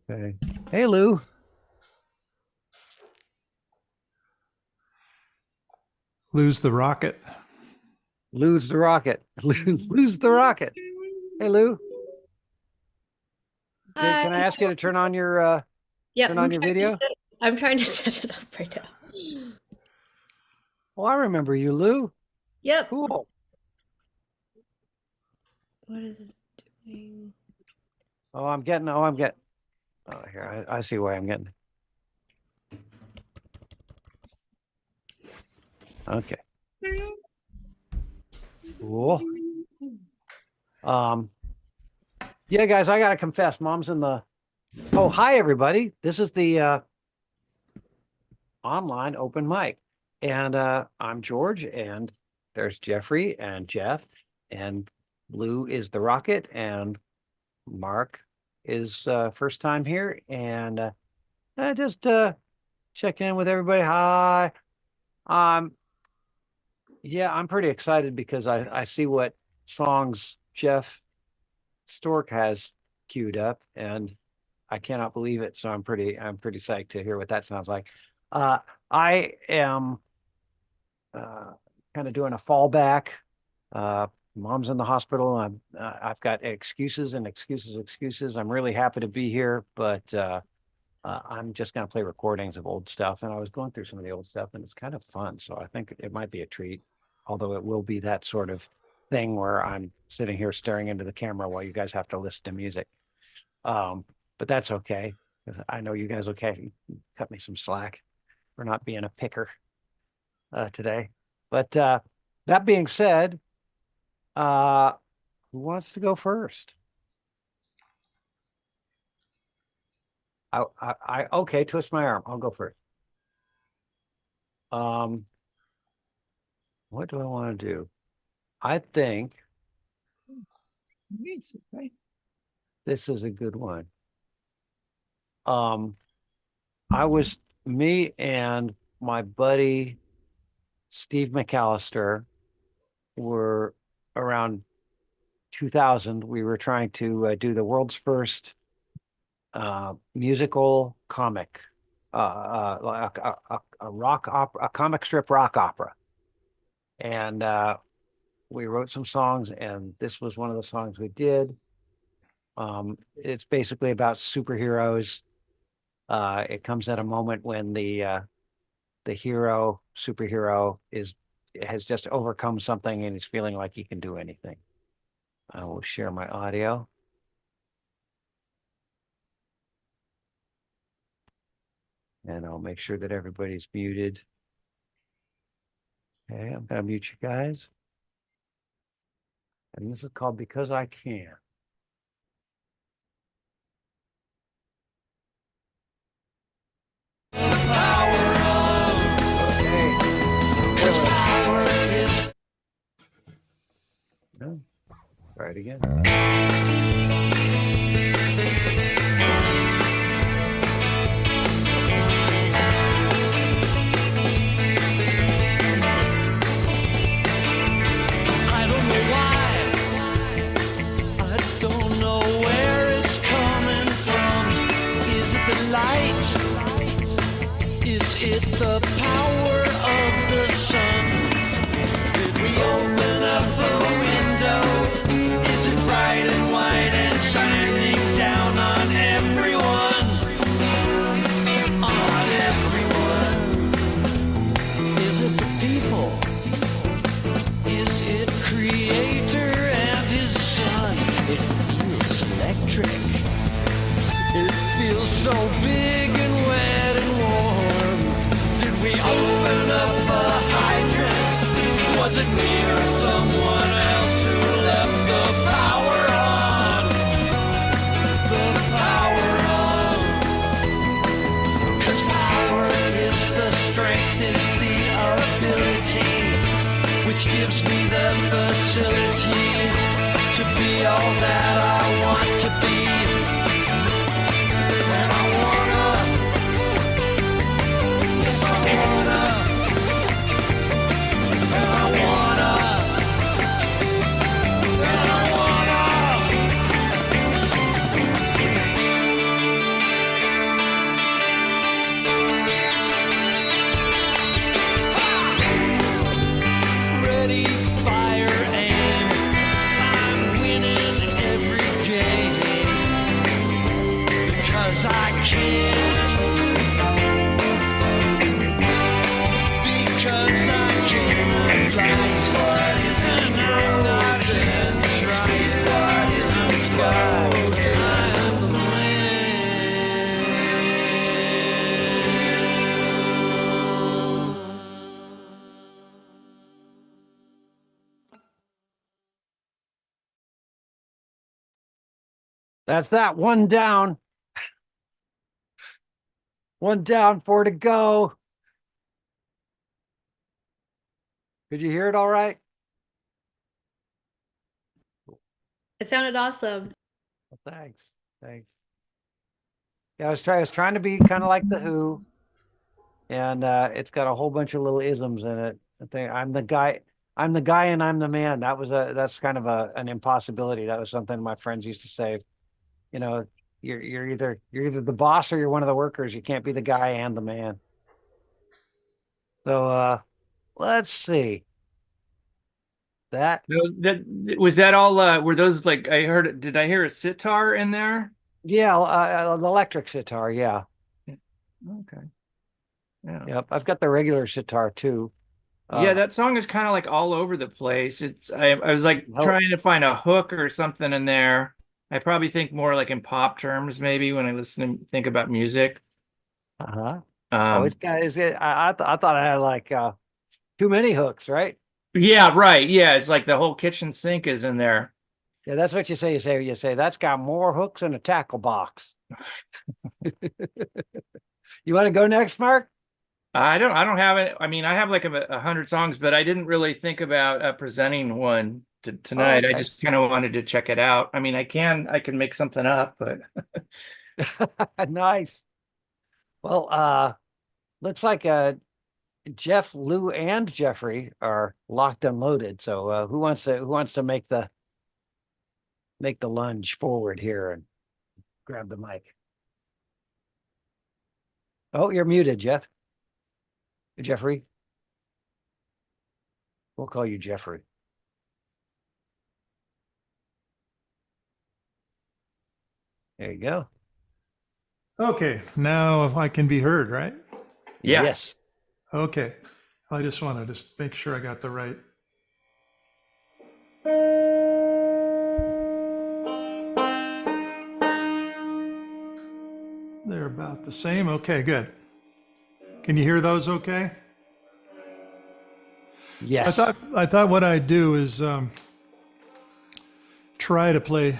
Okay. Hey, Lou. Lose the rocket. Lou's the rocket. Lou's the rocket. Hey, Lou. Can I ask you to turn on your Yep, turn on your video? I'm trying to set it up right now. Oh, I remember you, Lou. Yep. Cool. What is this doing? I'm getting. Oh, here. I see why I'm getting. Okay. Cool. Yeah, guys, I gotta confess, Mom's in the. Oh, hi, everybody. This is the online open mic, and I'm George, and there's Jeffrey and Jeff, and Lou is the rocket, and Mark is first time here, and I just checking in with everybody. Hi. Um, yeah, I'm pretty excited because I see what songs Jeff Stork has queued up, and I cannot believe it. So I'm pretty psyched to hear what that sounds like. I am kind of doing a fallback. Mom's in the hospital. I've got excuses and excuses. I'm really happy to be here, but I'm just going to play recordings of old stuff. And I was going through some of the old stuff, and it's kind of fun. So I think it might be a treat, although it will be that sort of thing where I'm sitting here staring into the camera while you guys have to listen to music. But that's okay, because I know you guys okay. Cut me some slack for not being a picker today. But that being said, who wants to go first? Okay, twist my arm. I'll go first. What do I want to do? I think this is a good one. Me and my buddy Steve McAllister were around 2000. We were trying to do the world's first musical comic, a rock opera, a comic strip rock opera. And we wrote some songs, and this was one of the songs we did. It's basically about superheroes. It comes at a moment when the superhero has just overcome something and he's feeling like he can do anything. I will share my audio. And I'll make sure that everybody's muted. Okay, I'm gonna mute you guys. And this is called Because I Can. No. Try it again. I don't know why. I don't know where it's coming from. Is it the light? Is it the power of the sun? Did we open up a window? Is it bright and white and shining down on everyone? On everyone. Is it the people? Is it Creator and His Son? It feels electric. It feels so big and wet and warm. Did we open up a hydrant? Was it me or someone else who left the power on? The power on. 'Cause power is the strength, is the ability, which gives me the facility to be all that I want to be. And I wanna, yes I wanna, and I wanna, and I wanna. That's that. One down. One down, four to go. Could you hear it all right? It sounded awesome. Well, thanks. Thanks. Yeah, I was trying to be kind of like the Who, and it's got a whole bunch of little isms in it. I think I'm the guy and I'm the man. That's kind of an impossibility. That was something my friends used to say. You know, you're either the boss or you're one of the workers. You can't be the guy and the man. So let's see. That No, that was that all were those like I heard did I hear a sitar in there? yeah, an electric sitar, yeah. Okay. Yeah. Yep. I've got the regular sitar too. Yeah, that song is kind of like all over the place. I was like Oh. trying to find a hook or something in there. I probably think more like in pop terms maybe when I listen and think about music. Uh-huh. Um, It's got I thought I had like too many hooks, right? yeah, right. Yeah, it's like the whole kitchen sink is in there. Yeah, that's what you say. You say that's got more hooks than a tackle box. You want to go next, Mark? I don't have it. I mean, I have like 100 songs, but I didn't really think about presenting one tonight. I Okay. just kind of wanted to check it out. I mean, I can make something up, but Nice. Well, looks like Jeff, Lou, and Jeffrey are locked and loaded. So who wants to make the lunge forward here and grab the mic? Oh, you're muted, Jeff. Jeffrey. We'll call you Jeffrey. There you go. Okay, now if I can be heard, right? yeah. Yes. Okay. I just want to make sure I got the right. They're about the same. Okay, good. Can you hear those okay? Yes. I thought what I'd do is try to play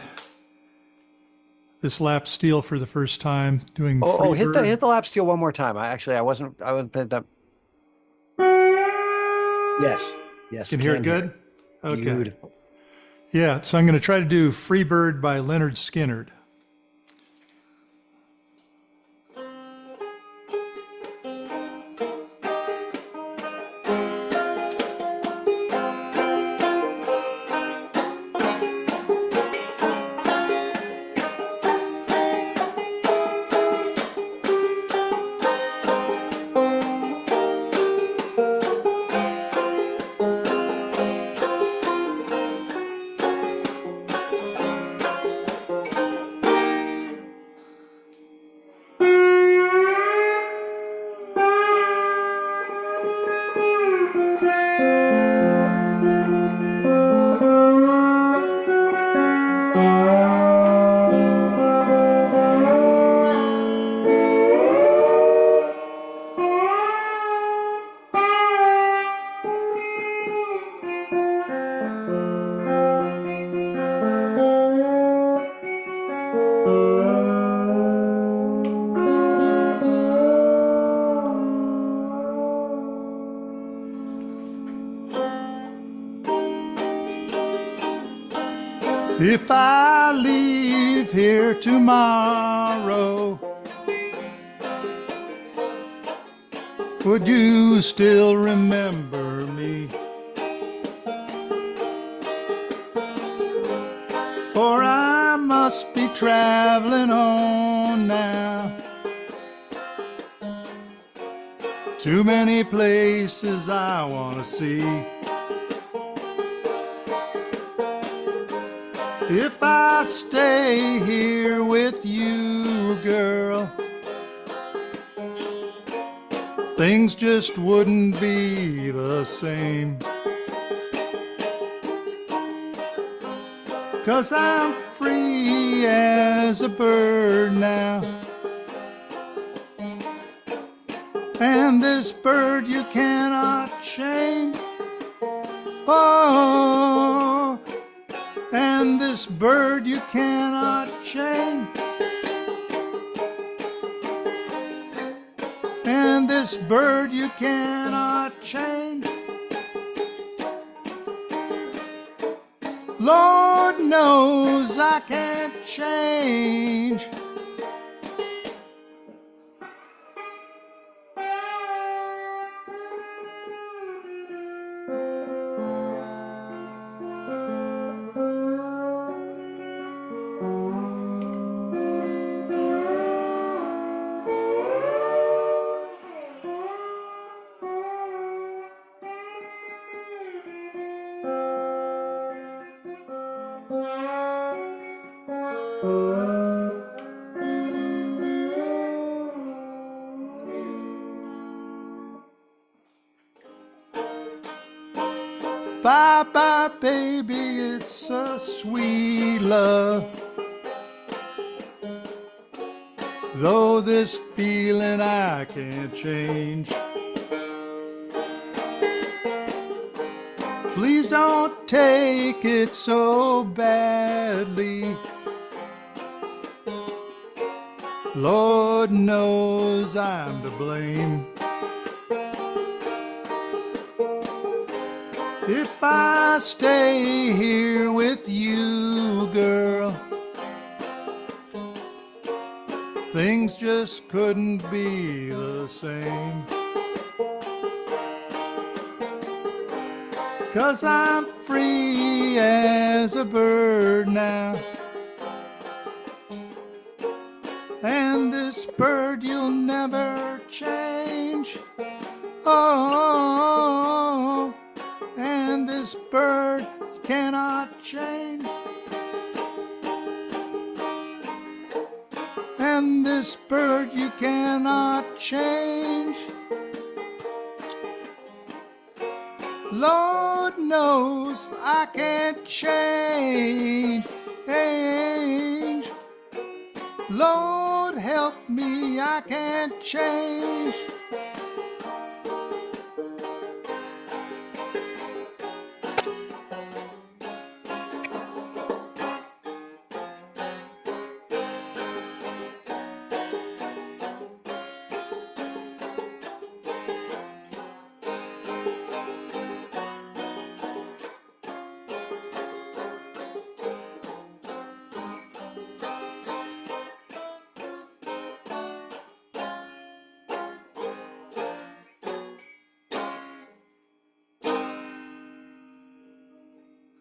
this lap steel for the first time, doing hit Freebird. the lap steel one more time. I wasn't that. Yes. Yes. Can you hear it good? Okay. Beautiful. Yeah, so I'm going to try to do Freebird by Leonard Skinner. If I leave here tomorrow, would you still remember me? For I must be traveling on now. Too many places I want to see. If I stay here with you, girl, things just wouldn't be the same. 'Cause I'm free as a bird now, and this bird you cannot chain. Oh, and this this bird you cannot chain. And this bird you cannot change. Lord knows I can't change. Bye bye, baby, it's a sweet love. Though this feeling I can't change. Please don't take it so badly. Lord knows I'm to blame. If I stay here with you, girl, things just couldn't be the same. 'Cause I'm free as a bird now. And this bird you'll never change. Oh, and this bird cannot change. And this bird you cannot change. Lord knows I can't change. Lord help me, I can't change.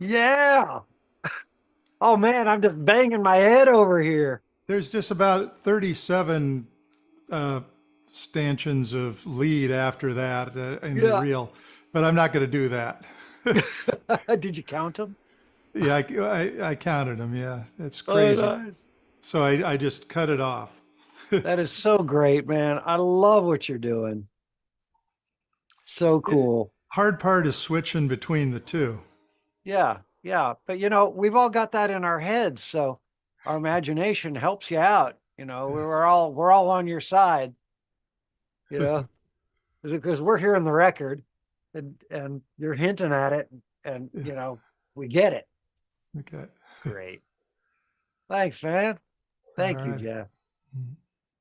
Yeah. Oh man, I'm just banging my head over here. There's just about 37 stanchions of lead after that in the Yeah. reel, but I'm not going to do that. Did you count them? Yeah, I counted them. Yeah, it's Oh, crazy. nice. So I just cut it off. That is so great, man. I love what you're doing. So cool. Hard part is switching between the two. Yeah, yeah. But you know, we've all got that in our heads, so our imagination helps you out. You know, we're all on your side, you know, because we're hearing the record and you're hinting at it and you know, we get it. Okay. Great. Thanks, man. Thank you, right. Jeff. Mhm.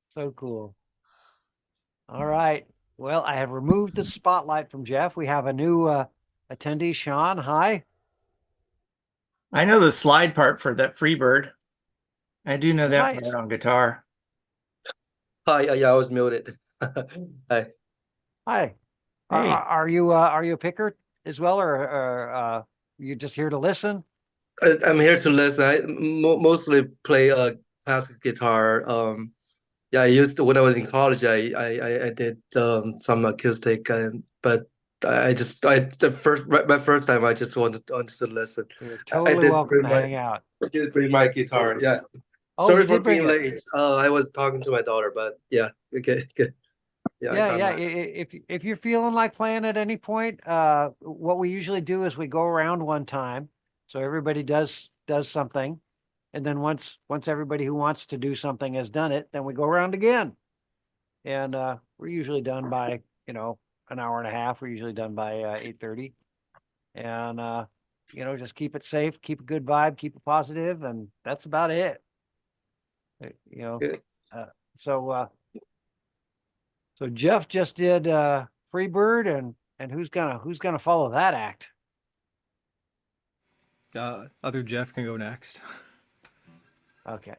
So cool. All right. Well, I have removed the spotlight from Jeff. We have a new attendee, Sean. Hi. I know the slide part for that Freebird. I do know that Nice. part on guitar. Hi, yeah, I was muted. Hi. Hi. Hey. Are you a picker as well, or you just here to listen? I'm here to listen. I mostly play classic guitar. Yeah, I used to, when I was in college. I did some acoustic, but my first time I just wanted to listen. You're I totally did welcome bring to my hang out. did bring my guitar. Yeah. Oh, Sorry you for did bring being it. late. I was talking to my daughter, but yeah, okay, good. Yeah, I Yeah, got yeah. mine. If you're feeling like playing at any point, what we usually do is we go around one time, so everybody does something, and then once everybody who wants to do something has done it, then we go around again, and we're usually done by an hour and a half. We're usually done by 8:30, and just keep it safe, keep a good vibe, keep it positive, and that's about it. Yeah. So so Jeff just did Freebird, and who's gonna follow that act? Other Jeff can go next. Okay.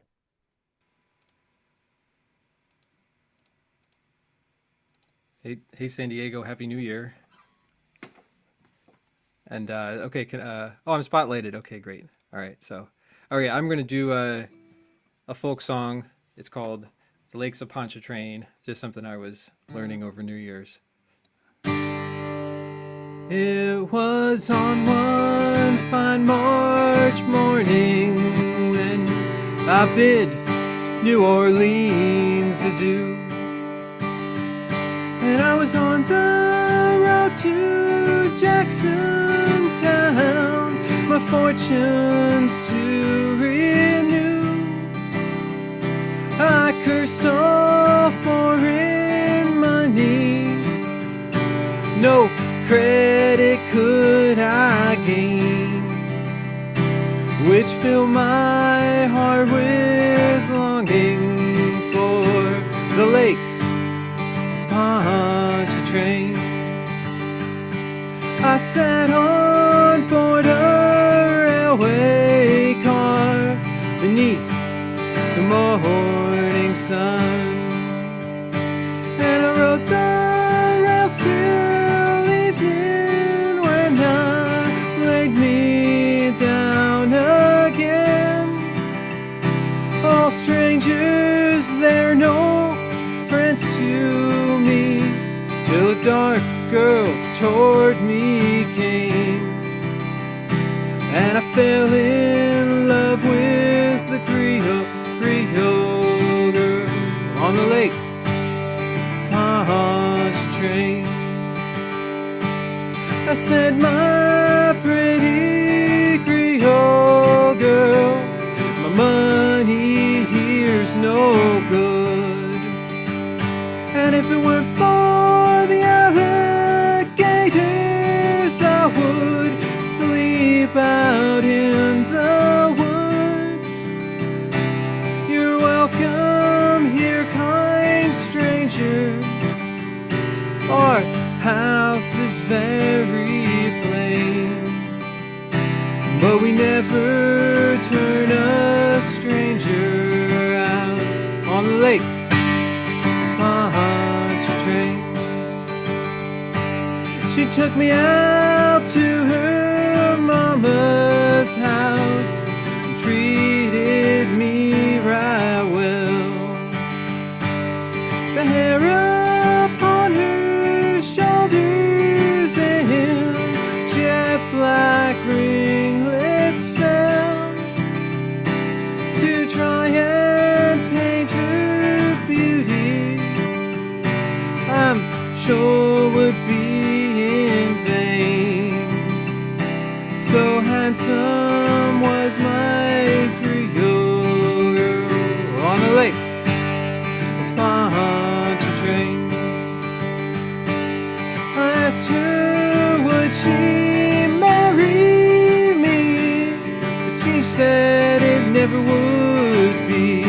Hey, San Diego, Happy New Year. And okay, I'm spotlighted. Okay, great. All right, so I'm gonna do a folk song. It's called "The Lakes of Pontchartrain." Just something I was learning over New Year's. It was on one fine March morning when I bid New Orleans adieu. And I was on the road to Jackson Town, my fortunes to renew. I cursed all foreign money, no credit could I gain, which filled my heart with longing for the lakes Pontchartrain. I sat on board a railway car beneath the morning sun, and I rode the rails till evening when I laid me down again. All strangers there, no friends to me, till a dark girl toward me came, and I fell in love with the Creole girl on the lakes Pontchartrain. I said, my pretty Creole girl, my money here's no good, and if it weren't for the alligators, I would sleep out in the woods. You're welcome here, kind stranger. Our house is very plain, but we never turn a stranger out on the lakes Pontchartrain. She took me out to her mama's house and treated me right well. The hair upon her shoulders and jet black ringlets fell to try and paint her beauty. I'm sure would be in vain. So handsome was my Creole girl on the lakes of Pontchartrain. I asked her would she marry me, but she said it never would be,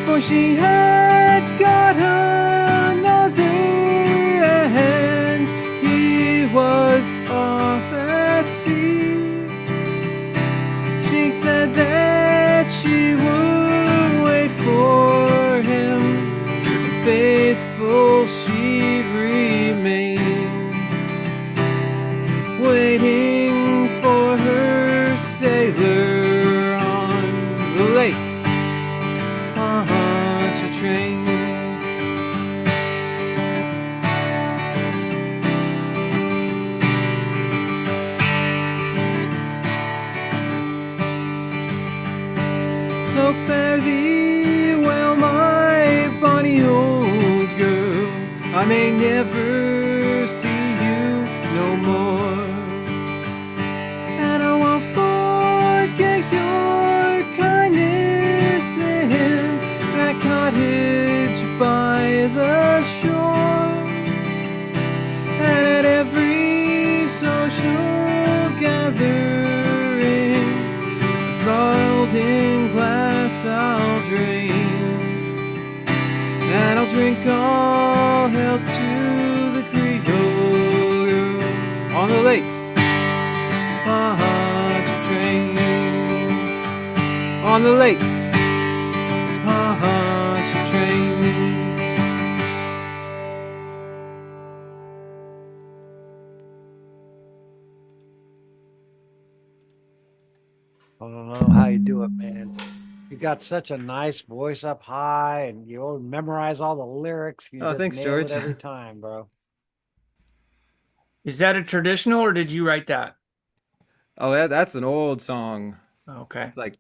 for she had got another and he was off at sea. She said that she would wait for him, and faithful she'd remain, waiting for her sailor on the lakes Pontchartrain. So fare thee well, my bonny old girl, I may never see you no more, and I won't forget your kindness in that cottage by the shore, and at every social drink all health to the Creole on the lakes. Pontchartrain on the lakes. Pontchartrain. I don't know how you do it, man. You got such a nice voice up high, and you all memorize all the lyrics. You Oh, just thanks, nail George. it every time, bro. Is that a traditional or did you write that? Oh, that's an old song. Okay. It's like,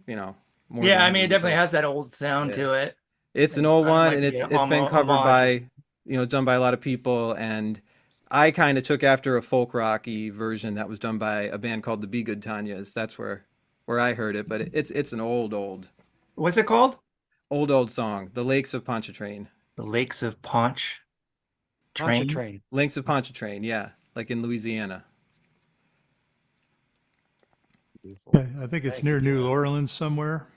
more Yeah, than I mean, it 100 years definitely old. has that old sound Yeah. to it. It's an It's old kinda one, might and be it's a been covered homage. by, done by a lot of people, and I kind of took after a folk rocky version that was done by a band called the Be Good Tanyas. That's where I heard it, but it's an old What's it called? song. The Lakes of Pontchartrain. The Lakes of Ponch Train. Pontchartrain. Lakes of Pontchartrain, yeah, like in Louisiana. Okay, I think it's near New Orleans somewhere.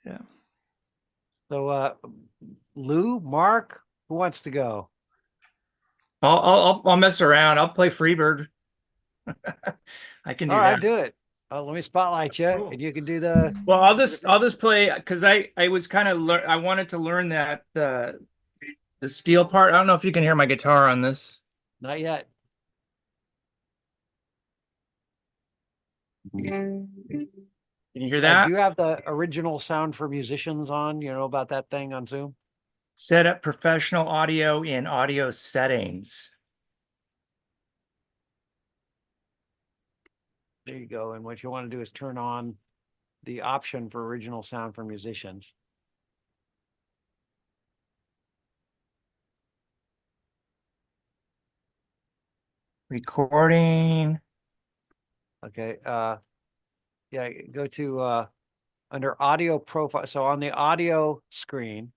Yeah. So, Lou, Mark, who wants to go? I'll mess around. I'll play Freebird. I can do All that. right, do it. Let me spotlight you, Cool. and you can do the. Well, I'll just play because I was kind of I wanted to learn that the steel part. I don't know if you can hear my guitar on this. Not yet. Can you hear Do that? you have the original sound for musicians on? You know about that thing on Zoom? Set up professional audio in audio settings. There you go. And what you want to do is turn on the option for original sound for musicians. Recording. Okay. Yeah, go to under audio profile. So on the audio screen,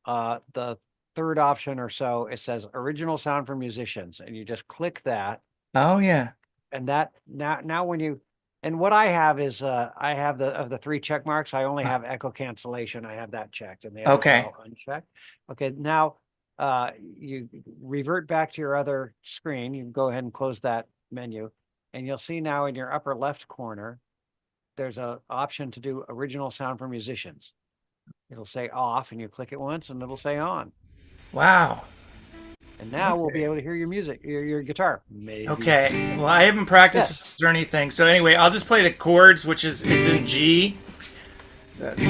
the third option or so, it says original sound for musicians, and you just click that. Oh yeah. And that now when you, and what I have is I have of the 3 check marks, I only have echo cancellation. I have that checked, and the others are Okay. all unchecked. Okay, now you revert back to your other screen. You can go ahead and close that menu, and you'll see now in your upper left corner, there's a option to do original sound for musicians. It'll say off, and you click it once, and it'll say on. Wow. And now we'll be Okay. able to hear your music, your guitar. Maybe. Okay. Well, I haven't practiced or anything. So anyway, I'll just play the chords, which is it's in G. Let's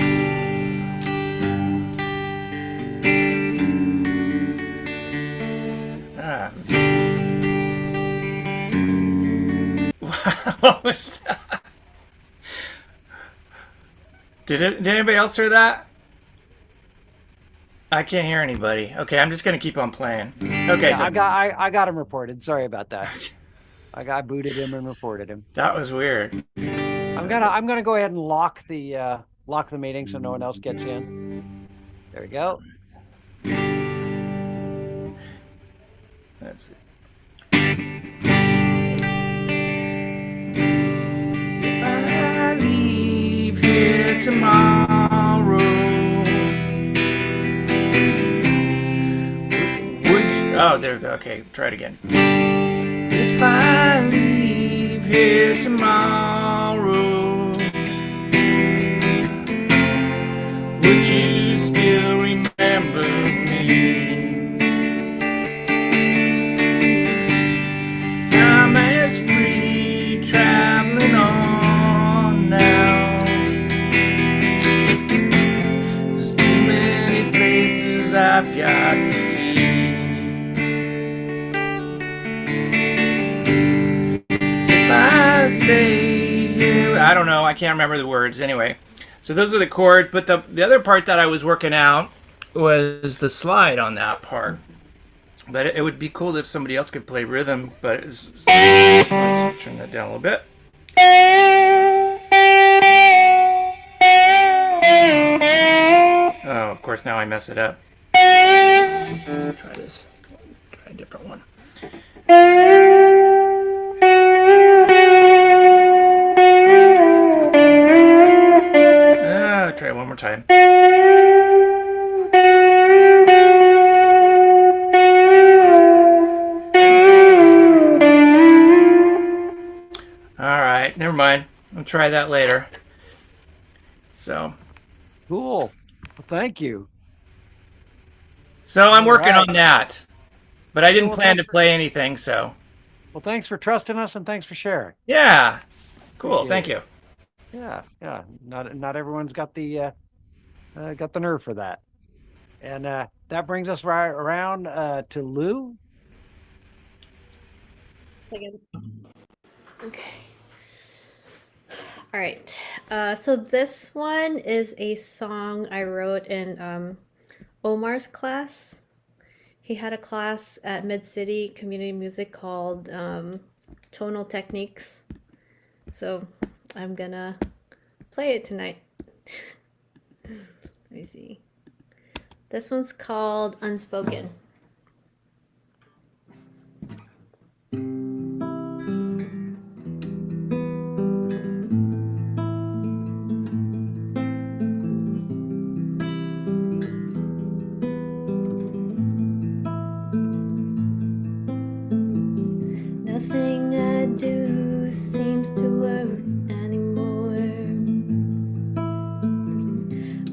see. What was that? Did anybody else hear that? I can't hear anybody. Okay, I'm just gonna keep on playing. Okay, Yeah, so I got him reported. Sorry about that. I booted him and reported him. that was weird. I'm gonna go ahead and lock the meeting so no one else gets in. There we go. Let's see. If I leave here tomorrow, would you? Oh, there we go. Okay, try it again. If I leave here tomorrow, would you still remember me? I'm as free traveling on now. There's too many places I've got to see. If I stay here, I don't know. I can't remember the words anyway. So those are the chords, but the other part that I was working out was the slide on that part. But it would be cool if somebody else could play rhythm, but let's turn that down a little bit. Oh, of course, now I mess it up. Try this. Try a different one. Try it one more time. right, never mind. I'll try that later. So, Cool. Well, thank you. so I'm working Alright. on that, but I didn't Well, plan to thanks for- play anything. So, Well, thanks for trusting us and thanks for sharing. yeah, cool. Appreciate Thank it. you. Yeah. Not everyone's got the nerve for that. And that brings us right around to Lou. Second. Okay. All right. So this one is a song I wrote in Omar's class. He had a class at Mid City Community Music called Tonal Techniques. So I'm gonna play it tonight. Let me see. This one's called Unspoken. Nothing I do seems to work anymore.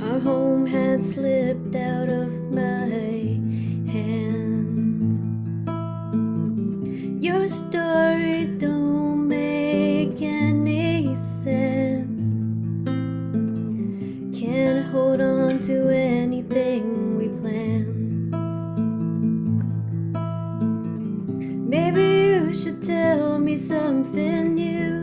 Our home had slipped out of my hands. Your stories don't make any sense. Can't hold on to anything we planned. Maybe you should tell me something new.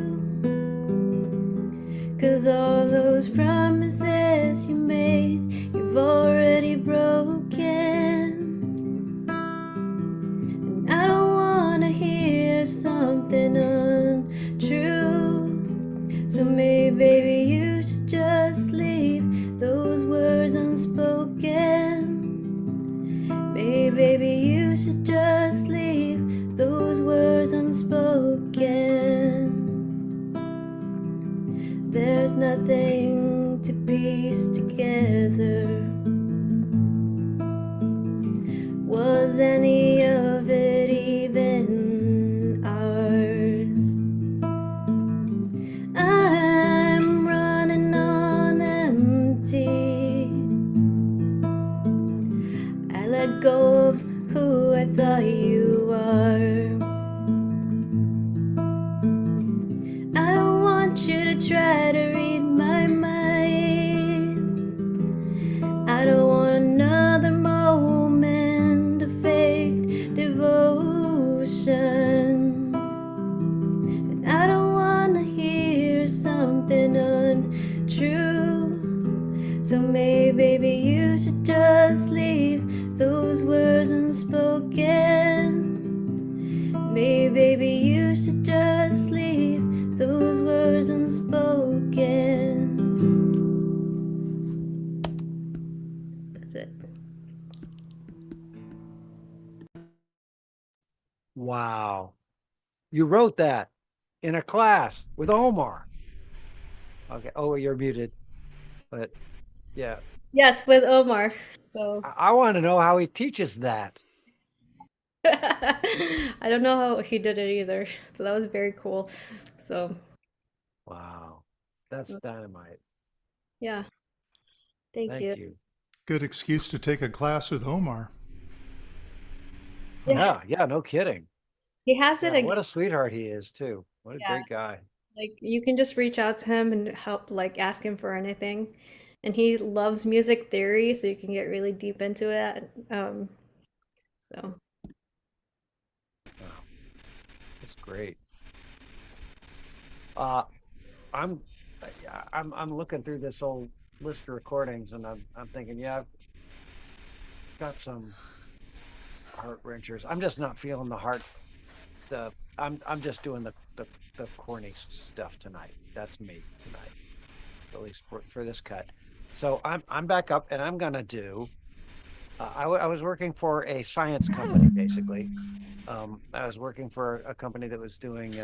'Cause all those promises you made, you've already broken. And I don't wanna hear something untrue. So maybe, baby, you should just leave those words unspoken. Maybe, baby, you should just leave those words unspoken. There's nothing to piece together. Was any of it even ours? I'm running on empty. I let go of who I thought you are. I don't want you to try to read my mind. I don't want another moment of fake devotion. And I don't want to hear something untrue. So maybe, baby, you should just leave those words unspoken. Maybe, baby, you should just leave those words unspoken. That's it. Wow. You wrote that in a class with Omar. Okay. Oh, you're muted. But yeah, Yes, with Omar. So I want to know how he teaches that. I don't know how he did it either. So that was very cool. So Wow. That's dynamite. yeah. Thank Thank you. you. Good excuse to take a class with Omar. Yeah, no kidding. He has it Yeah, what again. a sweetheart he is too. What a Yeah. great guy. Like you can just reach out to him and help like ask him for anything. And he loves music theory, so you can get really deep into it. So That's great. Uh, I'm I'm looking through this old list of recordings and I'm thinking, yeah, I've got some heart wrenchers. I'm just not feeling the heart. I'm just doing the corny stuff tonight. That's me tonight, at least for this cut. So I'm back up and I'm gonna do. I was working for a science company basically. I was working for a company that was doing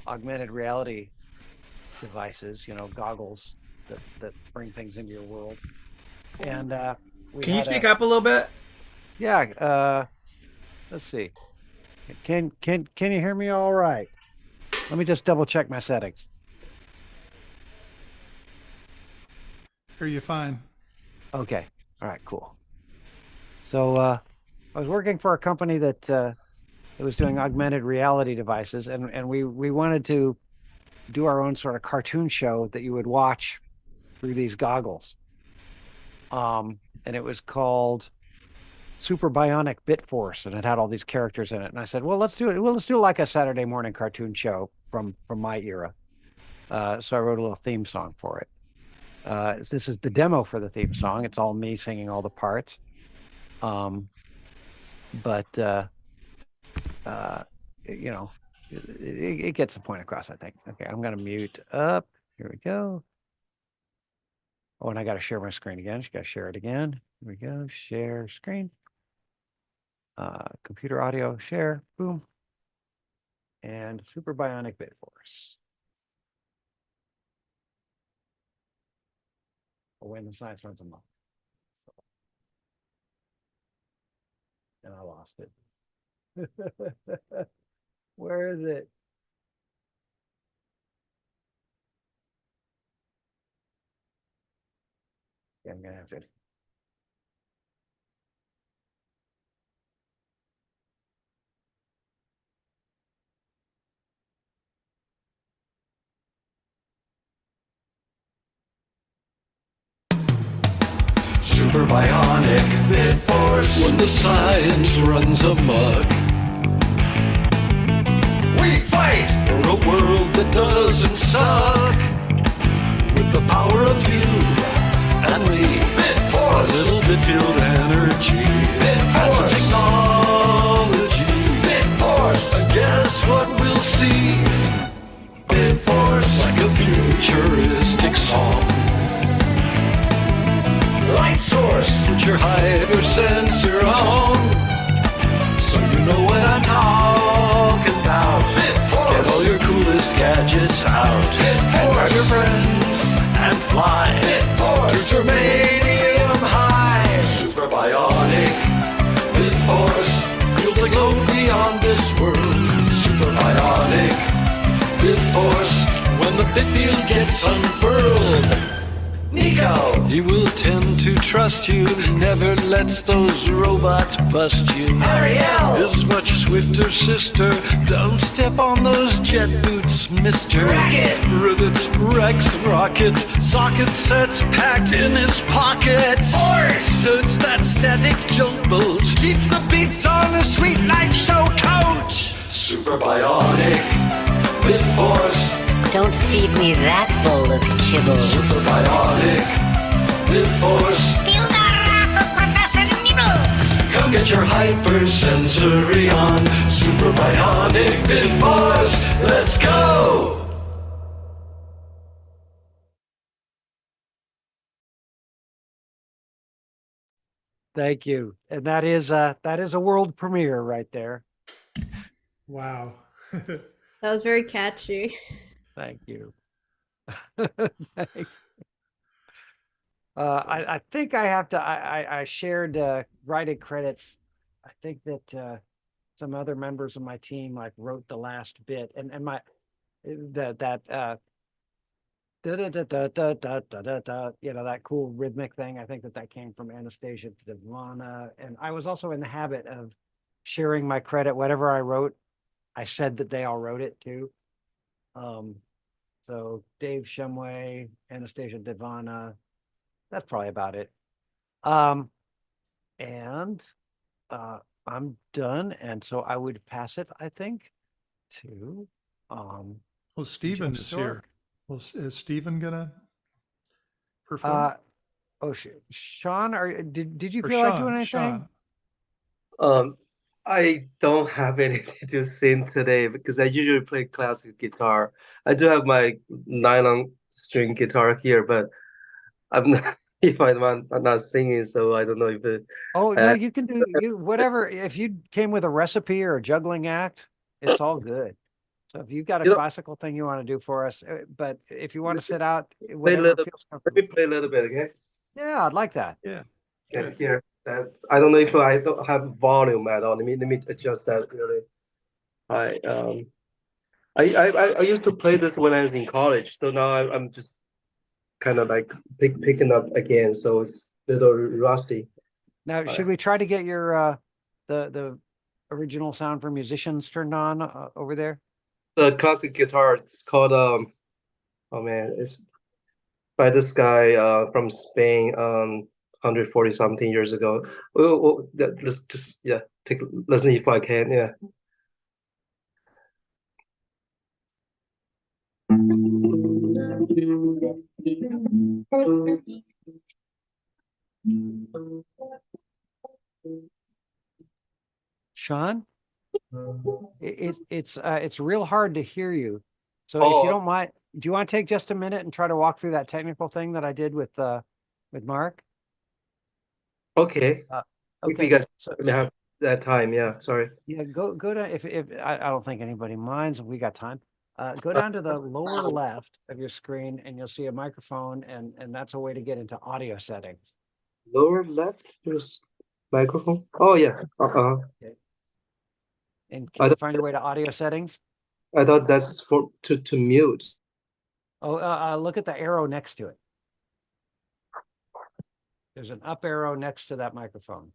augmented reality devices, goggles that bring things into your world. And Can you speak up a little bit? Yeah. Let's see. Can you hear me all right? Let me just double check my settings. Hear you fine. Okay. All right, cool. So I was working for a company that was doing augmented reality devices, and we wanted to do our own sort of cartoon show that you would watch through these goggles. And it was called Super Bionic Bit Force, and it had all these characters in it. And I said, well, let's do it. Well, let's do like a Saturday morning cartoon show from my era. So I wrote a little theme song for it. This is the demo for the theme song. It's all me singing all the parts. But you know, it gets the point across, I think. Okay, I'm gonna mute up. Here we go. Oh, and I gotta share my screen again. Just gotta share it again. Here we go. Share screen. Computer audio share. Boom. And Super Bionic Bit Force. When the science runs amok. And I lost it. Where is it? Yeah, I'm gonna have to. Super bionic bit force when the science runs amok. We fight for a world that doesn't suck. With the power of you and me, bit force, a little bit field energy, bit force, and some technology, bit force. And guess what we'll see? Bit force, like a futuristic song. Light source, put your hyper sensor on, so you know what I'm talking about. Bit force, get all your coolest gadgets out, and grab your friends and fly. Bit force, to germanium high. Super bionic bit force, feel the glow beyond this world. Super bionic bit force, when the bit field gets unfurled. Nico! He will tend to trust you, never lets those robots bust you. Ariel! His much swifter sister, don't step on those jet boots, mister. Racket! Rivets, Rex, rockets, socket sets packed in his pockets. Force! Totes that static jolt bolt, keeps the beats on a sweet light show coach. Super bionic bit force. Don't feed me that bowl of kibbles. Super bionic bit force. Feel the wrath of Professor Nibbles. Come get your hypersensory on. Super bionic bit force. Let's go. Thank you. And that is a world premiere right there. Wow. That was very catchy. Thank you. Thanks. I think I have to. I shared writing credits. I think that some other members of my team like wrote the last bit, and my that da da da da da da da da da, you know, that cool rhythmic thing. I think that came from Anastasia Devana, and I was also in the habit of sharing my credit. Whatever I wrote, I said that they all wrote it too. So Dave Shumway, Anastasia Devana, that's probably about it. And I'm done. And so I would pass it, I think, to Well, Stephen Jeff is here. Stork. Well, is Stephen gonna perform? Sean, did you Or feel like Sean, doing anything? Sean. I don't have anything to sing today because I usually play classic guitar. I do have my nylon string guitar here, but I'm not, I'm not singing, so I don't know if it. Oh no, you can do whatever. If you came with a recipe or a juggling act, it's all good. So if you've got a You know- classical thing you want to do for us, but if you want to sit out, Play a whatever little, feels let comfortable. me play a little bit, okay? Yeah, I'd like that. Yeah. Yeah, here. That I don't know if I don't have volume at all. Let me adjust that really. I used to play this when I was in college, so now I'm just kind of like picking up again, so it's a little rusty. Now, should we try to get your the original sound for musicians turned on over there? The classic guitar, it's called oh man, it's by this guy from Spain 140 something years ago. Let's just yeah, listen if I can, yeah. Sean, it's real hard to hear you. So if you Oh, don't mind, do you want to take just a minute and try to walk through that technical thing that I did with Mark? okay. If you Okay, guys so have that time, yeah, sorry. yeah, go to if I don't think anybody minds, we got time. Go down to the lower left of your screen and you'll see a microphone and that's a way to get into audio settings. Lower left, there's microphone. Oh yeah. And I can you don't- find your way to audio settings? I thought that's for to mute. Oh, look at the arrow next to it. There's an up arrow next to that microphone.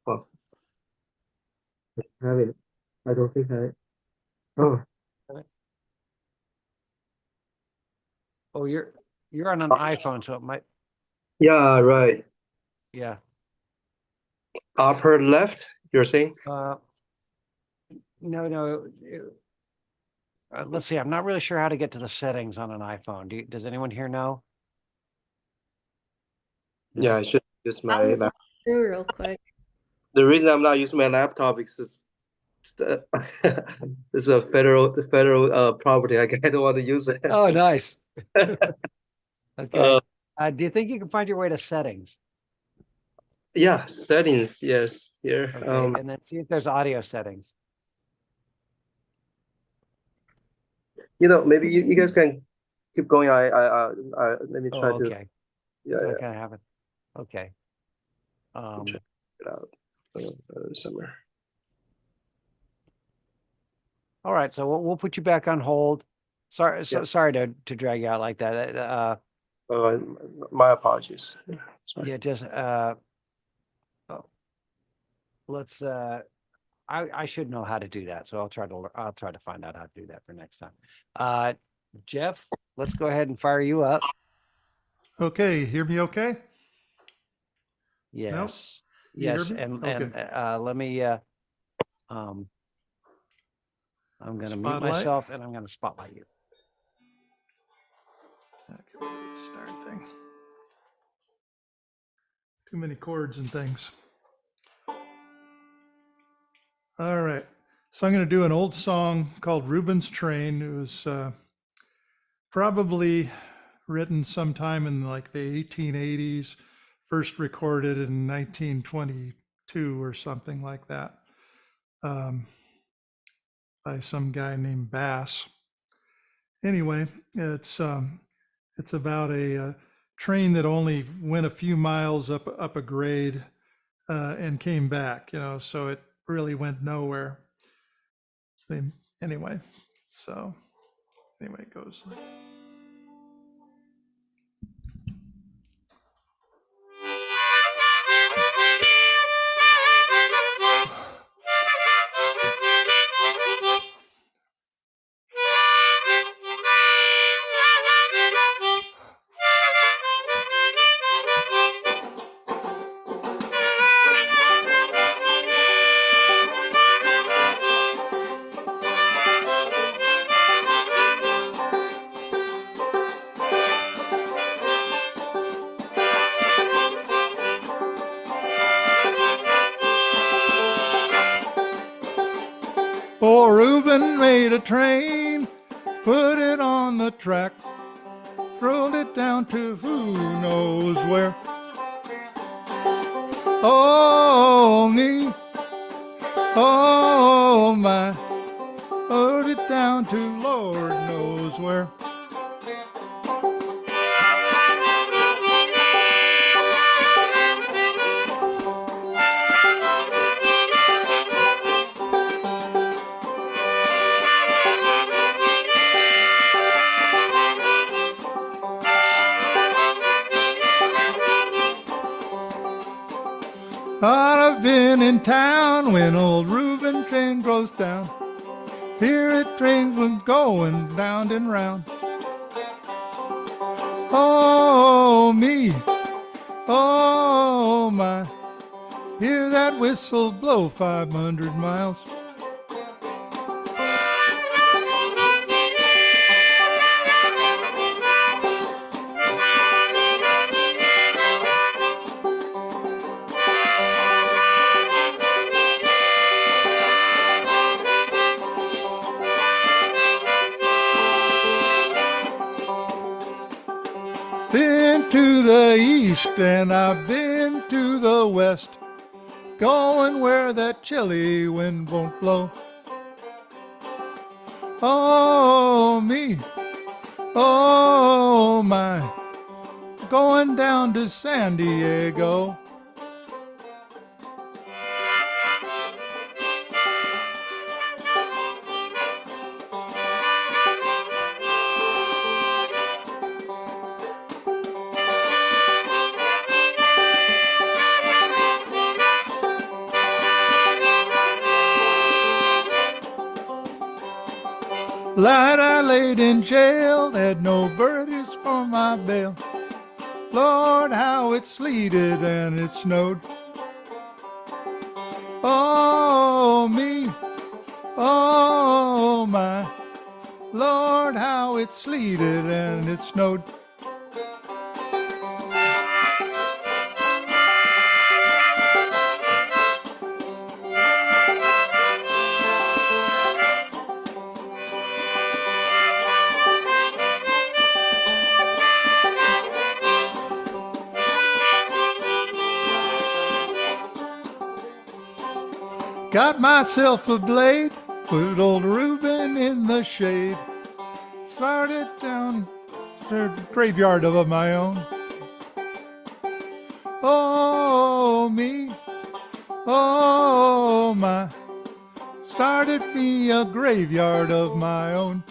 Oh. I haven't. I don't think I. Oh, Oh, you're on an iPhone, so it might, yeah, right. yeah. Upper left, you're saying? No. Let's see. I'm not really sure how to get to the settings on an iPhone. Does anyone here know? No? Yeah, I should use my I'll laptop. walk through real quick. The reason I'm not using my laptop is it's a federal property. I don't want to use it. Oh, nice. Okay. Uh, Do you think you can find your way to settings? yeah, settings, yes, here. Okay, and then see if there's audio settings. Maybe you guys can keep going. Let me Oh, try to. okay. Yeah, Not yeah. gonna happen. Okay. Check it out somewhere. All right. So we'll put you back on hold. Sorry, Yeah. sorry to drag you out like that. My apologies. Sorry. Yeah, just let's I should know how to do that, so I'll try to find out how to do that for next time. Jeff, let's go ahead and fire you up. Okay, hear me okay? Yes. You hear Yes, me? and Okay. let me I'm gonna mute Spotlight? myself and I'm gonna spotlight you. Okay, we'll get this darn thing. Too many chords and things. All right. So I'm going to do an old song called Reuben's Train. It was probably written sometime in like the 1880s, first recorded in 1922 or something like that, by some guy named Bass. Anyway, it's about a train that only went a few miles up a grade and came back, so it really went nowhere. Anyway, it goes. Oh, Reuben made a train, put it on the track, rolled it down to who knows where. Oh, me, oh, my, put it down to Lord knows where. I've been in town when old Reuben train goes down. Hear it trains was going round and round. Oh, me, oh, my. Hear that whistle blow 500 miles. Been to the east and I've been to the west, going where that chilly wind won't blow. Oh, me, oh, my, going down to San Diego. Night I laid in jail, had no birdies for my bail. Lord, how it sleeted and it snowed. Oh, me, oh, my. Lord, how it sleeted and it snowed. Got myself a blade, put old Reuben in the shade. Started down the graveyard of my own. Oh, me, oh, my. Started me a graveyard of my own.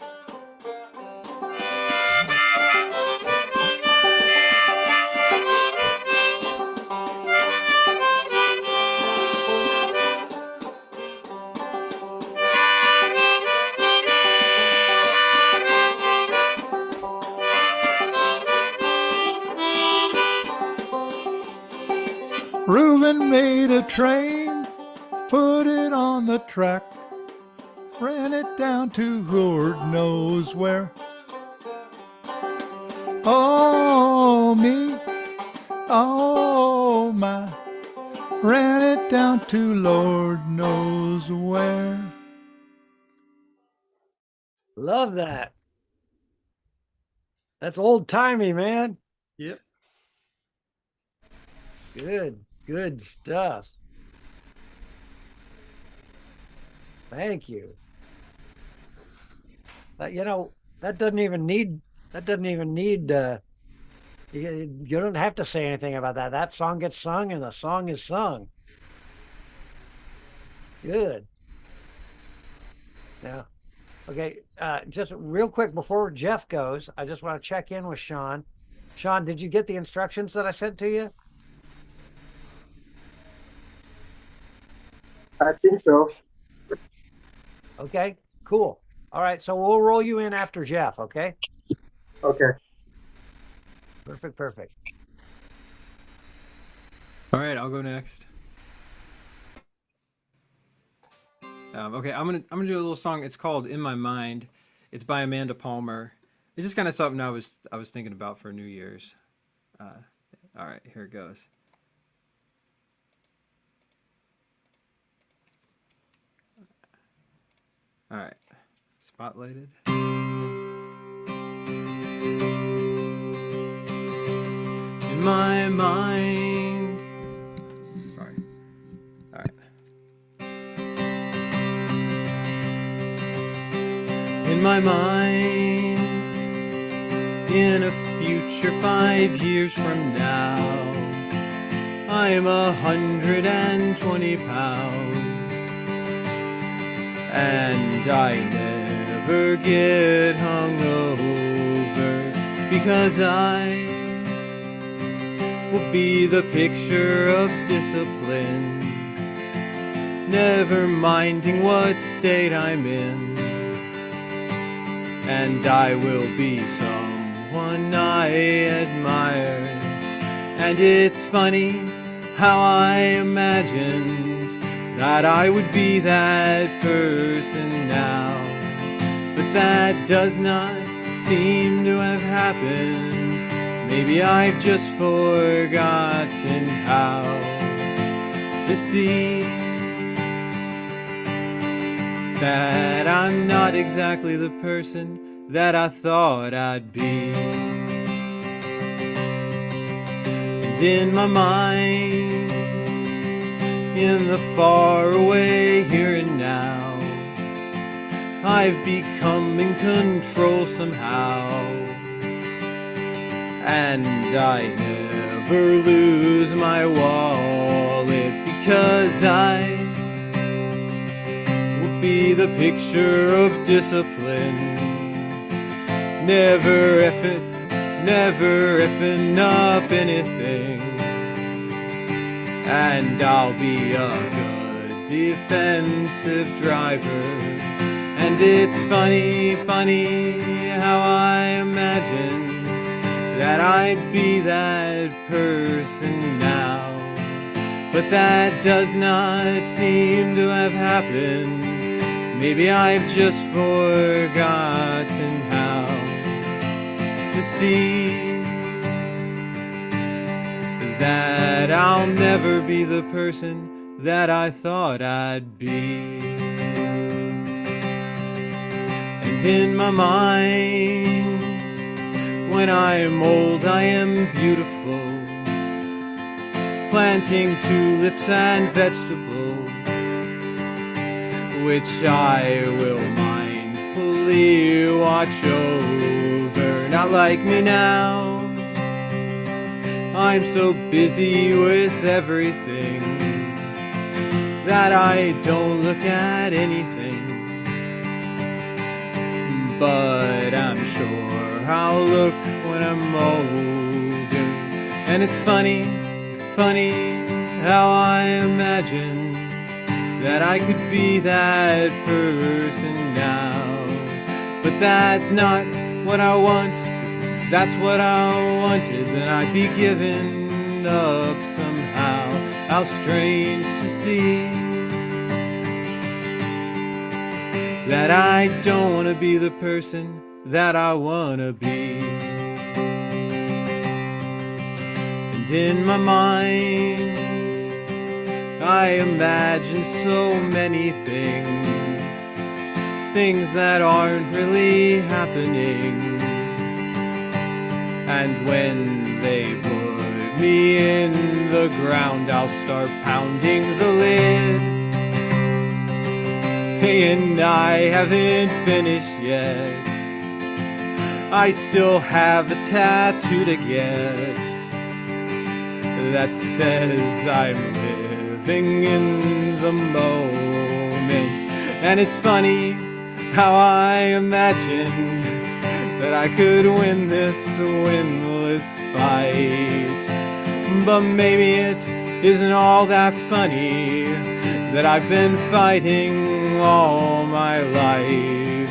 Reuben made a train, put it on the track, ran it down to Lord knows where. Oh, me, oh, my, ran it down to Lord knows where. Love that. That's old timey, man. Yep. Good stuff. Thank you. You know, that doesn't even need you don't have to say anything about that. That song gets sung and the song is sung. Good. Now, okay, just real quick before Jeff goes, I just want to check in with Sean. Sean, did you get the instructions that I sent to you? I think so. Okay, cool. All right, so we'll roll you in after Jeff, okay? Okay. Perfect. All right, I'll go next. Okay, I'm gonna do a little song. It's called "In My Mind." It's by Amanda Palmer. It's just kind of something I was thinking about for New Year's. All right, here it goes. All right, spotlighted. In my mind. Sorry. All right. In my mind, in a future 5 years from now, I'm 120 pounds. And I never get hungover because I will be the picture of discipline, never minding what state I'm in. And I will be someone I admire. And it's funny how I imagined that I would be that person now, but that does not seem to have happened. Maybe I've just forgotten how to see that I'm not exactly the person that I thought I'd be. And in my mind, in the far away here and now, I've become in control somehow. And I never lose my wallet, because I will be the picture of discipline, never effing up anything. And I'll be a good defensive driver. And it's funny how I imagined that I'd be that person now, but that does not seem to have happened. Maybe I've just forgotten how to see that I'll never be the person that I thought I'd be. And in my mind, when I am old, I am beautiful, planting tulips and vegetables, which I will mindfully watch over. Not like me now, I'm so busy with everything that I don't look at anything. But I'm sure I'll look when I'm older. And it's funny how I imagine that I could be that person now. But that's not what I want. If that's what I wanted, then I'd be giving up somehow. How strange to see that I don't want to be the person that I want to be. And in my mind, I imagine so many things that aren't really happening. And when they put me in the ground, I'll start pounding the lid. And I haven't finished yet. I still have a tattoo to get that says I'm living in the moment. And it's funny how I imagined that I could win this winless fight. But maybe it isn't all that funny that I've been fighting all my life.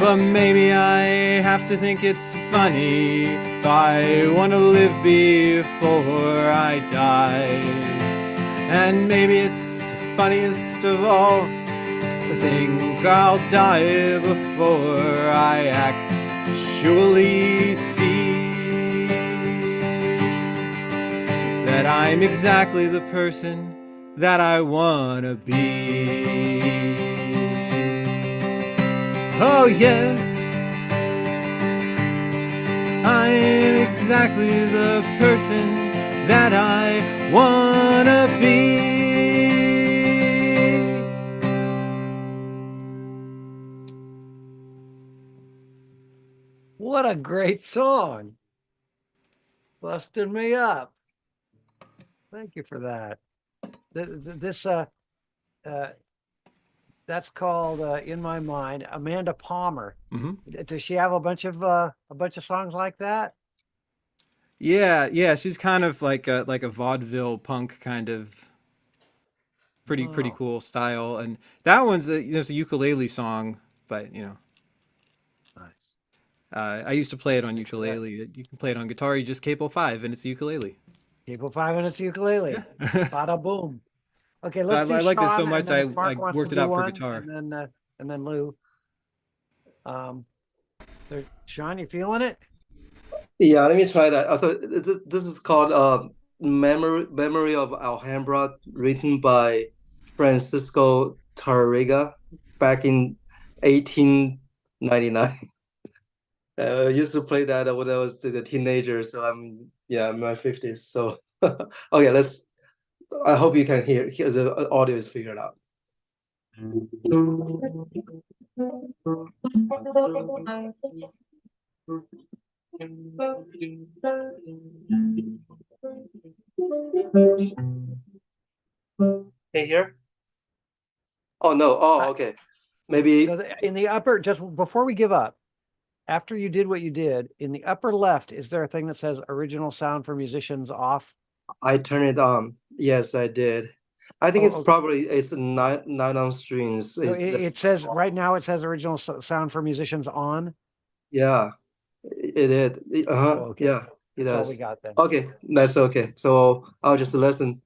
But maybe I have to think it's funny if I want to live before I die. And maybe it's funniest of all to think I'll die before I actually see that I'm exactly the person that I wanna be. Oh yes, I'm exactly the person that I wanna be. What a great song. Busted me up. Thank you for that. That's called In My Mind, Amanda Palmer. Mhm. Does she have a bunch of songs like that? Yeah, she's kind of like a vaudeville punk kind of pretty Oh, cool style. And that one's there's a ukulele song, but nice. I used to play it on Yeah. ukulele. You can play it on guitar. You just capo 5 and it's a ukulele. Cable 5 minutes ukulele. Yeah. Bada boom. Okay, So let's do I liked it so Sean, and much then if I Mark wants to worked it do out for one, guitar. and then Lou. Sean, you feeling it? Yeah, let me try that. Also, this is called Memory of Alhambra, written by Francisco Tarrega back in 1899. I used to play that when I was a teenager, so I'm in my 50s. So okay, I hope you can hear the audio is figured out. Hey here? Oh no. Oh, okay. Maybe So in the upper, just before we give up, after you did what you did, in the upper left, is there a thing that says original sound for musicians off? I turn it on. Yes, I did. I think Oh, it's okay. probably it's nine on strings. So it says right now it says original sound for musicians on. Yeah, it did. Oh, okay. Yeah, it That's all we does. got then. Okay, that's okay. So I'll just listen.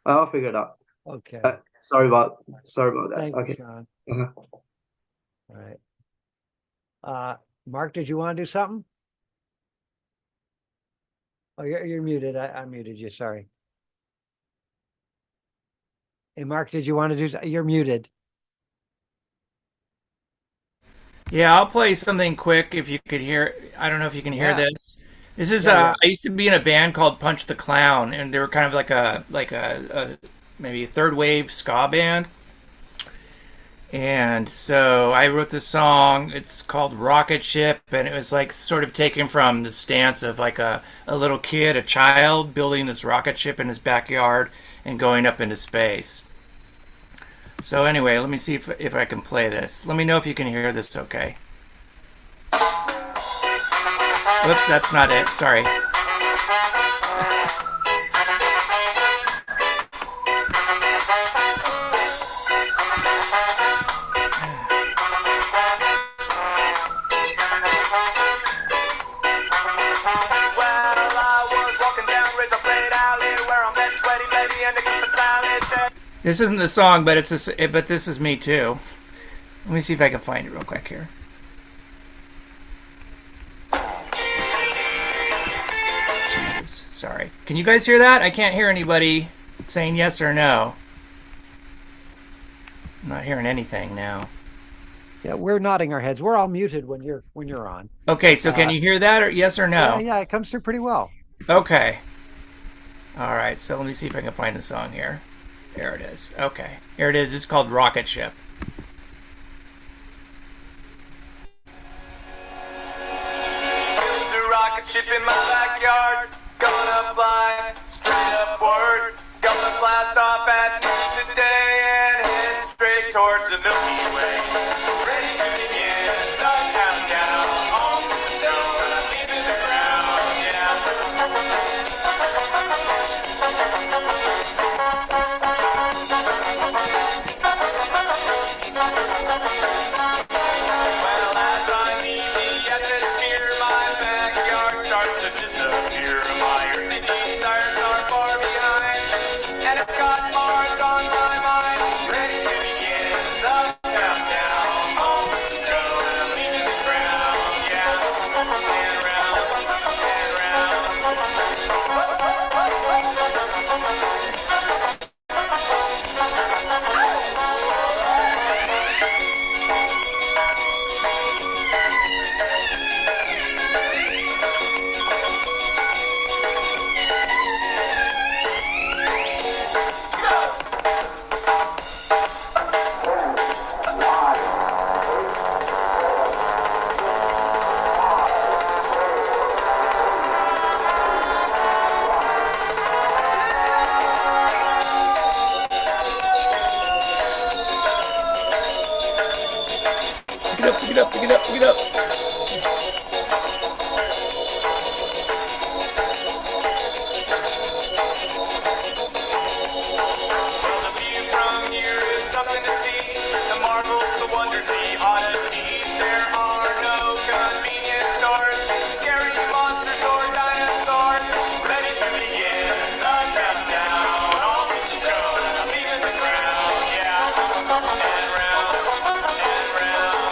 I'll figure it out. Okay. Sorry about that. Thank you, Okay. Sean. Uh-huh. All right. Mark, did you want to do something? Oh, you're muted. I muted you. Sorry. Hey, Mark, did you want to do? You're muted. Yeah, I'll play something quick if you could hear. I don't know if you can hear Yeah. this. This is Yeah. I used to be in a band called Punch the Clown, and they were kind of like a maybe a third wave ska band. And so I wrote this song. It's called Rocket Ship, and it was like sort of taken from the stance of like a little kid, a child, building this rocket ship in his backyard and going up into space. So anyway, let me see if I can play this. Let me know if you can hear this okay. Whoops, that's not it. Sorry. This isn't the song, but but this is me too. Let me see if I can find it real quick here. Jesus, sorry. Can you guys hear that? I can't hear anybody saying yes or no. I'm not hearing anything now. Yeah, we're nodding our heads. We're all muted when you're on. Okay, so can you hear that or yes or no? Yeah, it comes through pretty well. Okay. All right, so let me see if I can find the song here. There it is. Okay. Here it is. It's called Rocket Ship. Build a rocket ship in my backyard. Gonna fly straight upward. Gonna blast off at noon today and head straight towards the Milky Way. Ready to begin the countdown. All systems go when I'm leaving the ground. Well, as I leave the atmosphere, my backyard starts to disappear. My earthly desires are far behind, and I've got Mars on my mind. Ready to begin the countdown. All systems go, and I'm leaving the ground. Yeah, and round, and round. Pick it up, pick it up, pick it up, pick it up. Here's the oddities. There are no convenience stores. Scary monsters or dinosaurs. Ready to begin the countdown. All systems go. I'm leaving the ground. Yeah. And round. And round.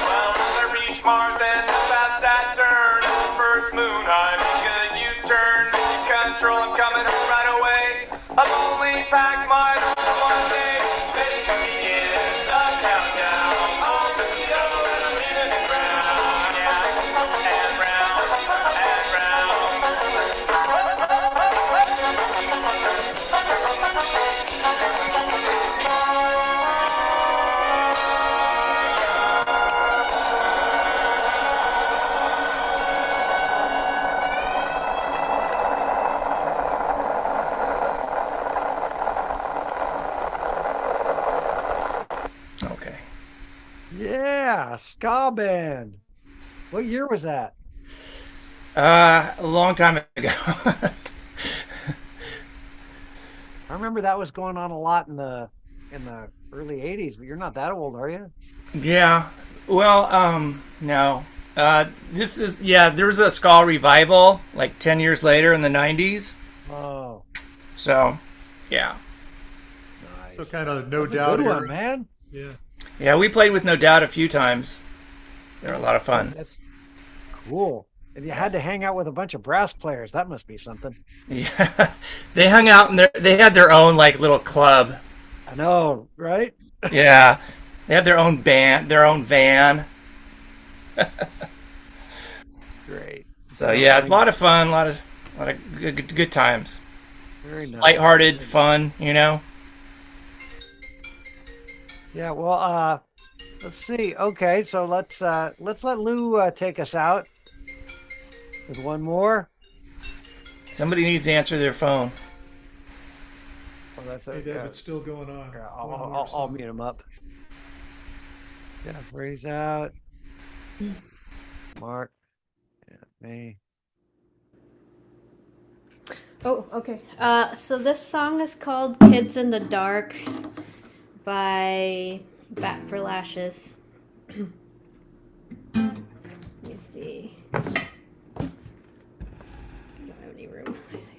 Well, as I reach Mars and up past Saturn, at the first moon, I make a U-turn. Mission control, I'm coming right away. I've only packed my one day. Ready to begin the countdown. All systems go, and I'm leaving the ground. Yeah, and round, and round. Okay. Yeah, ska band. What year was that? A long time ago. I remember that was going on a lot in the early '80s, but you're not that old, are you? Yeah. Well, no. This is, yeah, there was a ska revival like 10 years later in the 90s. Oh, So, yeah. nice. So kind of no That's a doubt. good one, era. man. Yeah. Yeah, we played with No Doubt a few times. They were a lot of fun. That's cool. And you had to hang out with a bunch of brass players. That must be something. Yeah. They hung out and they had their own like little club. I know, right? Yeah. They had their own band, their own van. Great. So yeah, it's a lot of fun, a lot of good times. Very nice. Lighthearted, fun, you know. Yeah, well, let's see. Okay, so let's let Lou take us out with one more. Somebody needs to answer their phone. Oh, that's Hey, Deb, it's still going on. Here, One more I'll song. mute him up. Yeah, Ray's out. Mark. Yeah, me. Oh, okay. So this song is called "Kids in the Dark" by Bat for Lashes. Let me see. I don't have any room. I see.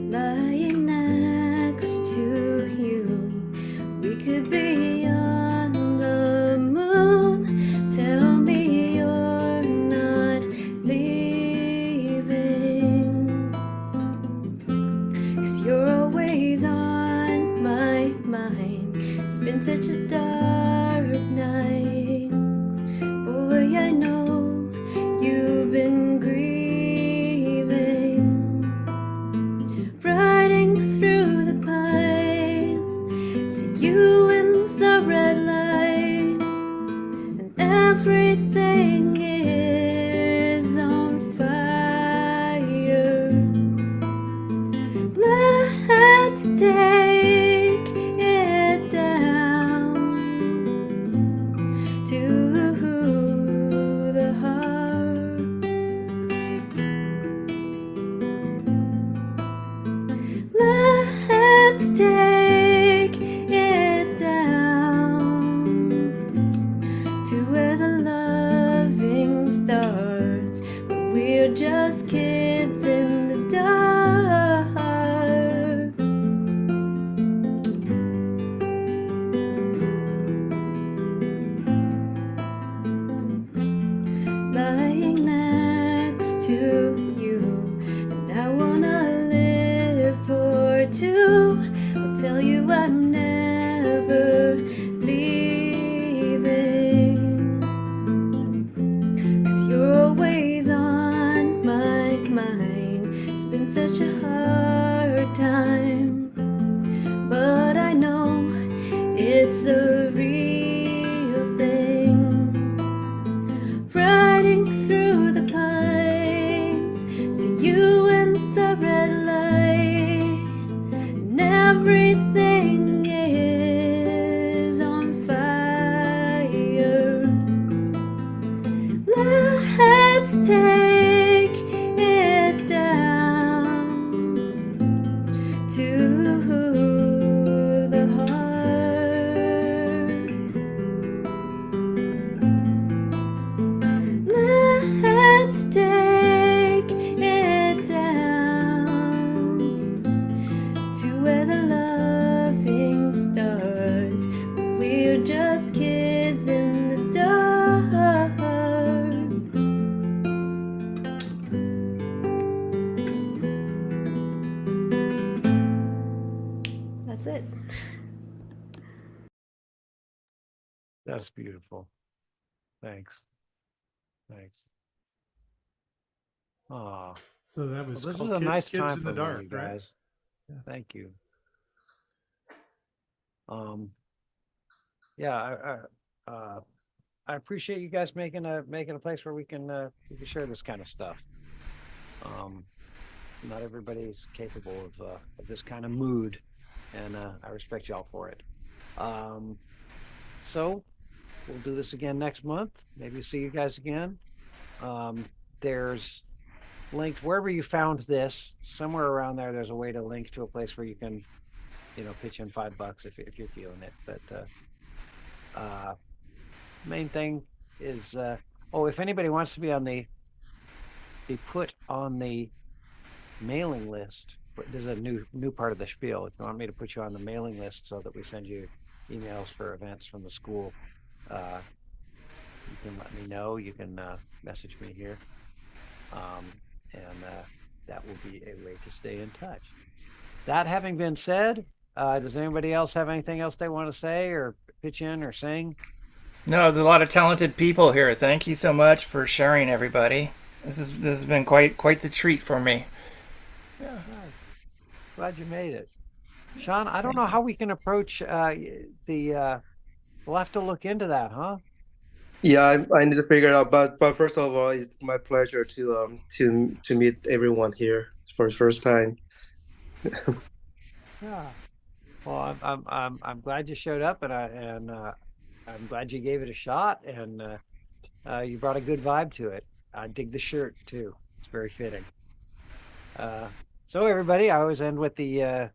Lying next to you, we could be on the moon. Tell me you're not leaving, 'cause you're always on my mind. It's been such a dark night. Boy, I know you've been grieving. Riding through the pines, see you in the red light, and everything is on fire. Let's take it down to the heart. Let's take it down to where the loving starts, but we're just kids in the dark. That's beautiful. Thanks. Thanks. Oh, So that well, was this is called a nice Kids time in for the Dark, me, right? guys. Yeah. Thank you. Yeah, I appreciate you guys making a place where we can share this kind of stuff. Not everybody's capable of this kind of mood, and I respect y'all for it. So we'll do this again next month. Maybe see you guys again. There's links wherever you found this, somewhere around there. There's a way to link to a place where you can, pitch in $5 if you're feeling it. But main thing is, if anybody wants to be put on the mailing list, there's a new part of the spiel. If you want me to put you on the mailing list so that we send you emails for events from the school, you can let me know. You can message me here, and that will be a way to stay in touch. That having been said, does anybody else have anything else they want to say or pitch in or sing? No, there's a lot of talented people here. Thank you so much for sharing, everybody. This has been quite the treat for me. Yeah, nice. Glad you made it, Sean. I don't know how we can approach we'll have to look into that, huh? Yeah, I need to figure it out. But first of all, it's my pleasure to meet everyone here for the first time. Yeah. Well, I'm glad you showed up, and I'm glad you gave it a shot, and you brought a good vibe to it. I dig the shirt too. It's very fitting. So everybody, I always end with the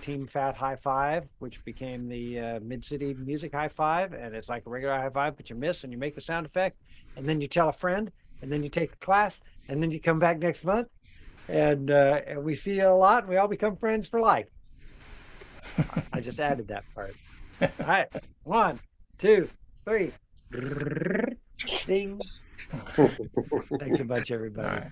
Team Fat High Five, which became the Mid-City Music High Five, and it's like a regular high five, but you miss and you make the sound effect, and then you tell a friend, and then you take the class, and then you come back next month, and we see you a lot, and we all become friends for life. I just added that part. All right, 1, 2, 3. Ding. Thanks a bunch, everybody. All right.